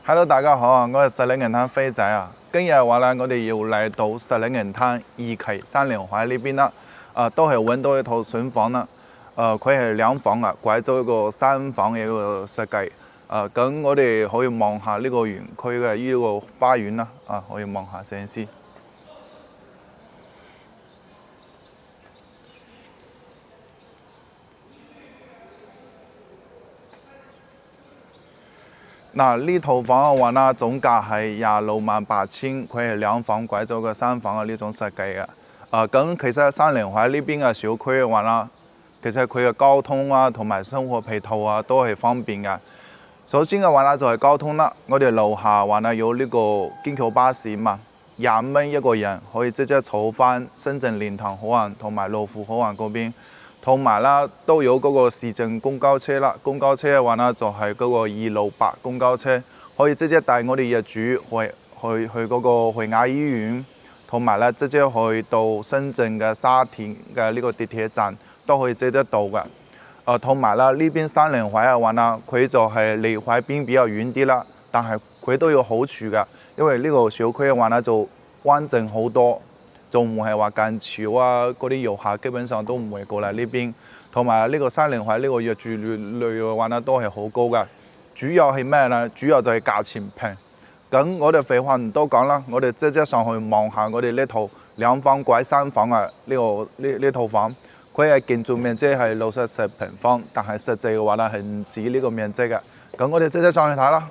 Hello，大家好啊！我係石嶺銀灘飛仔啊。今日話咧，我哋要嚟到石嶺銀灘二期三連環呢邊啦。都係揾到一套筍房啦。佢係兩房啊，改咗一個三房嘅一個設計。咁我哋可以望下呢個園區嘅呢個花園啦。可以望下先。嗱，呢套房嘅話啦，總價係268000，佢係兩房改咗個三房嘅呢種設計嘅。咁其實三連環呢邊嘅小區嘅話啦，其實佢嘅交通啊同埋生活配套啊都係方便嘅。首先嘅話啦就係交通啦，我哋樓下話啦有呢個京橋巴士嘛，25蚊一個人可以直接坐翻深圳蓮塘口岸同埋羅湖口岸嗰邊。同埋啦，都有嗰個市政公交車啦。公交車嘅話呢，就係嗰個268公交車，可以直接帶我哋業主去嗰個惠雅醫院，同埋咧直接去到深圳嘅沙田嘅呢個地鐵站都可以接得到嘅。同埋啦，呢邊三連環嘅話呢，佢就係離海邊比較遠啲啦，但係佢都有好處嘅，因為呢個小區嘅話呢，就安靜好多。就唔係話近潮啊，嗰啲遊客基本上都唔會過嚟呢邊。同埋呢個三連環呢個入住率嘅話呢，都係好高嘅。主要係咩呢？主要就係價錢平。咁我哋廢話唔多講啦，我哋直接上去望下我哋呢套兩房改三房啊呢套房。佢嘅建築面積係64平方，但係實際嘅話呢係唔止呢個面積嘅。咁我哋直接上去睇啦。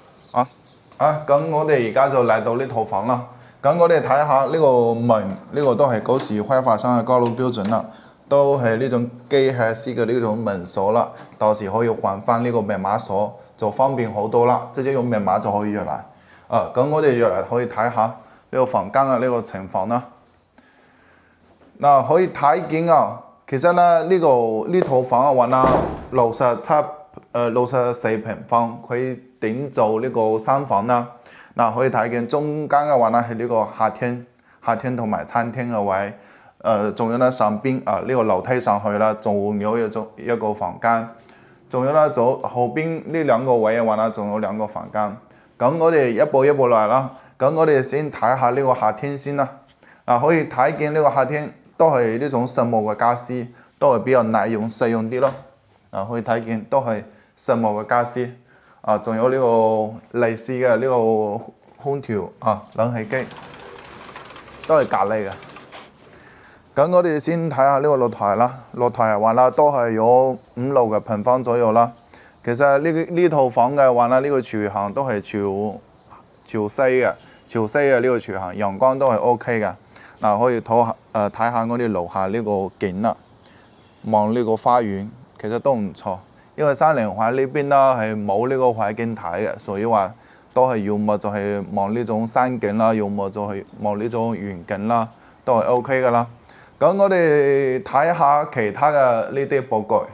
咁我哋而家就嚟到呢套房啦。咁我哋睇下呢個門，呢個都係嗰時開發商嘅高樓標準啦，都係呢種機械式嘅呢種門鎖啦，到時可以換翻呢個密碼鎖，就方便好多啦，直接用密碼就可以入嚟。咁我哋入嚟可以睇下呢個房間嘅呢個情況啦。可以睇見啊，其實咧呢套房嘅話啦，64平方，佢點做呢個三房啦？可以睇見中間嘅話呢係呢個客廳同埋餐廳嘅位，仲有呢上邊呢個樓梯上去啦，仲有一個房間，仲有呢後邊呢兩個位嘅話呢，仲有兩個房間。咁我哋一步一步嚟啦。咁我哋先睇下呢個客廳先啦。可以睇見呢個客廳都係呢種實木嘅家私，都係比較耐用實用啲咯。可以睇見都係實木嘅家私。仲有呢個利是嘅呢個空調冷氣機，都係隔離嘅。咁我哋先睇下呢個露台啦。露台嘅話啦，都係有5-6嘅平方左右啦。其實呢套房嘅話啦，呢個廚房都係朝西嘅呢個廚房，陽光都係 OK 嘅。可以睇下我哋樓下呢個景啦，望呢個花園，其實都唔錯。因為三連環呢邊啦係冇呢個海景睇嘅，所以話都係要麼就係望呢種山景啦，要麼就係望呢種園景啦，都係 OK 噶啦。咁我哋睇下其他嘅呢啲佈局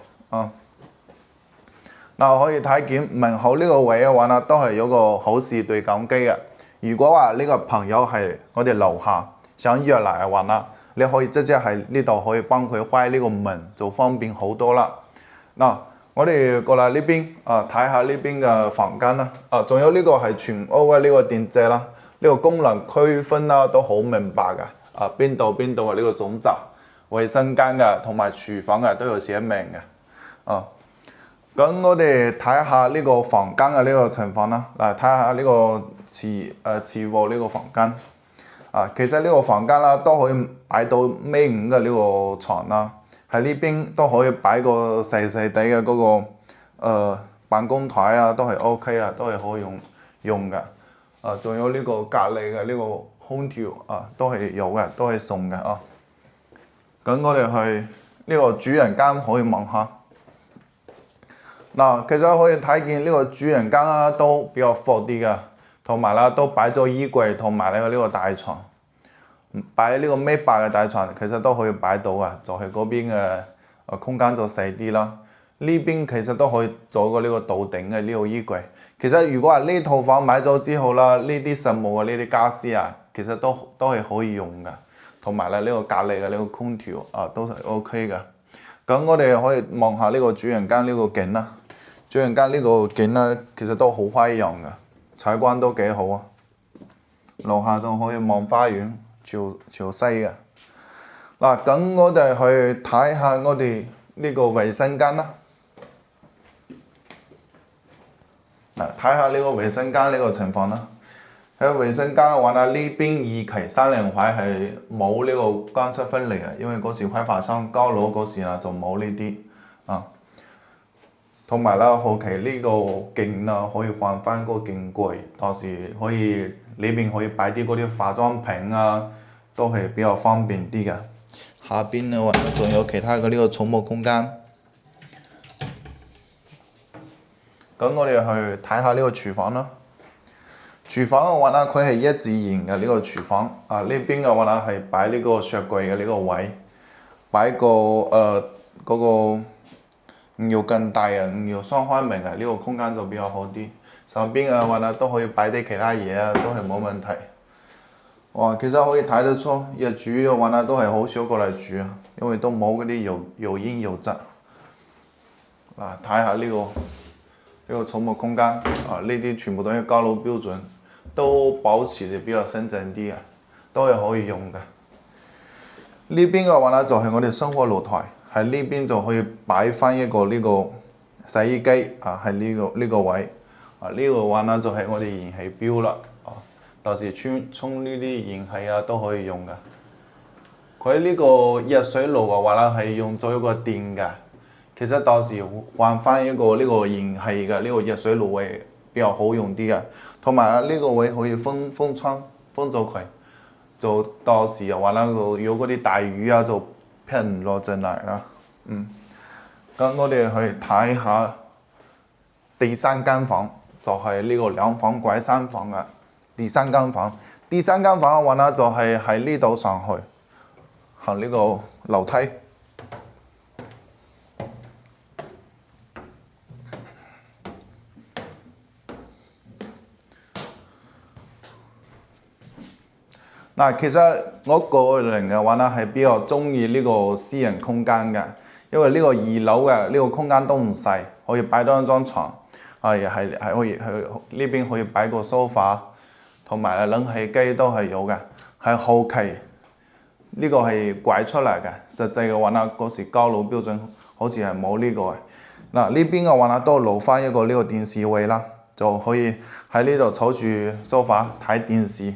可以睇見門口呢個位嘅話呢，都係有個好視對講機嘅。如果話呢個朋友係我哋樓下想約嚟嘅話啦，你可以直接喺呢度可以幫佢開呢個門，就方便好多啦。我哋過嚟呢邊睇下呢邊嘅房間啦。仲有呢個係全屋嘅呢個電掣啦，呢個功能區分啦都好明白嘅。邊度嘅呢個總閘、衛生間嘅同埋廚房嘅都有寫明嘅。咁我哋睇下呢個房間嘅呢個情況啦。睇下呢個次臥呢個房間。其實呢個房間啦都可以擺到米5嘅呢個床啦。喺呢邊都可以擺個細細地嘅嗰個辦公台啊，都係 OK 啊，都係可以用嘅。仲有呢個隔離嘅呢個空調都係有嘅，都係送嘅。咁我哋去呢個主人間可以望下。其實可以睇見呢個主人間啦都比較闊啲嘅，同埋啦都擺咗衣櫃同埋呢個大床。擺呢個米8嘅大床其實都可以擺到嘅，就係嗰邊嘅空間就細啲啦。呢邊其實都可以做個呢個倒頂嘅呢個衣櫃。其實如果話呢套房買咗之後啦，呢啲實木嘅呢啲家私其實都係可以用嘅。同埋呢個隔離嘅呢個空調都係 OK 嘅。咁我哋可以望下呢個主人間呢個景啦。主人間呢個景咧其實都好開揚嘅，採光都幾好啊，樓下都可以望花園，朝西嘅。嗱，咁我哋去睇下我哋呢個衛生間啦。睇下呢個衛生間呢個情況啦。喺衛生間嘅話呢，呢邊二期三連環係冇呢個乾濕分離嘅，因為嗰時開發商交樓嗰時就冇呢啲啊。同埋啦，後期呢個鏡啦可以換翻個鏡櫃，到時可以裏邊可以擺啲嗰啲化妝品啊，都係比較方便啲嘅。下邊嘅話仲有其他嘅呢個寵物空間。咁我哋去睇下呢個廚房啦。廚房嘅話呢，佢係一字形嘅呢個廚房。啊，呢邊嘅話呢係擺呢個雪櫃嘅呢個位，擺個嗰個唔要更大啊，唔要雙開門啊，呢個空間就比較好啲。上邊嘅話呢都可以擺啲其他嘢啊，都係冇問題。哇，其實可以睇得出，業主嘅話呢都係好少過嚟住啊，因為都冇嗰啲油煙油質。嗱，睇下呢個寵物空間啊，呢啲全部都係高樓標準，都保持得比較新淨啲嘅，都係可以用嘅。呢邊嘅話呢，就係我哋生活露台，喺呢邊就可以擺翻一個呢個洗衣機啊，喺呢個位啊，呢個話呢就係我哋燃氣錶啦，啊，到時沖呢啲燃氣啊都可以用嘅。佢呢個熱水爐嘅話呢，係用咗一個電嘅。其實到時換翻一個呢個燃氣嘅呢個熱水爐位比較好用啲嘅，同埋呢個位可以封窗封咗佢，就到時嘅話呢，有嗰啲大雨啊就噴唔落進嚟啦。咁我哋去睇下第三間房，就係呢個兩房拐三房嘅第三間房。第三間房嘅話呢，就係喺呢度上去行呢個樓梯。嗱，其實我個人嘅話呢，係比較中意呢個私人空間嘅，因為呢個二樓嘅呢個空間都唔細，可以擺多一張床，係可以去呢邊可以擺個 sofa， 同埋冷氣機都係有嘅，係後期呢個係拐出嚟嘅，實際嘅話呢，嗰時交樓標準好似係冇呢個嘅。嗱，呢邊嘅話呢，都留翻一個呢個電視位啦，就可以喺呢度坐住 sofa 睇電視。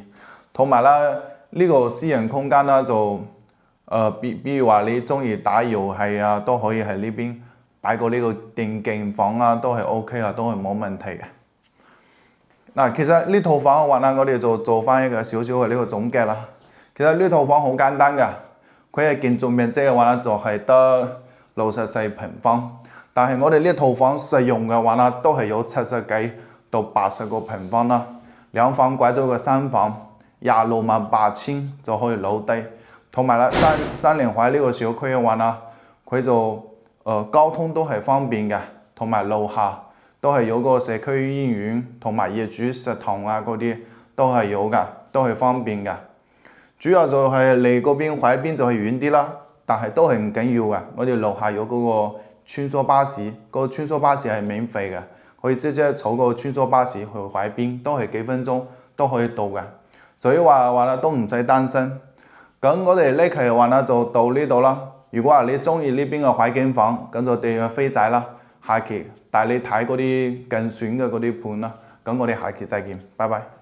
同埋啦，呢個私人空間啦，就比如話你中意打遊戲啊，都可以喺呢邊擺個呢個電競房啊，都係 OK 啊，都係冇問題嘅。嗱，其實呢套房嘅話呢，我哋就做翻一個少少嘅呢個總結啦。其實呢套房好簡單㗎，佢嘅建築面積嘅話呢，就係得64平方，但係我哋呢套房實用嘅話呢，都係有70幾到80個平方啦，兩房拐咗個三房。268000就可以攞低，同埋啦三連環呢個小區嘅話呢，佢就交通都係方便嘅，同埋樓下都係有個社區醫院同埋業主食堂啊嗰啲都係有㗎，都係方便嘅。主要就係離嗰邊海邊就係遠啲啦，但係都係唔緊要嘅。我哋樓下有嗰個穿梭巴士，嗰個穿梭巴士係免費嘅，可以直接坐個穿梭巴士去海邊，都係幾分鐘都可以到嘅。所以話咧都唔使擔心。咁我哋呢期嘅話呢就到呢度啦。如果話你中意呢邊嘅海景房，咁就訂閱飛仔啦。下期帶你睇嗰啲競選嘅嗰啲盤啦。咁我哋下期再見，拜拜。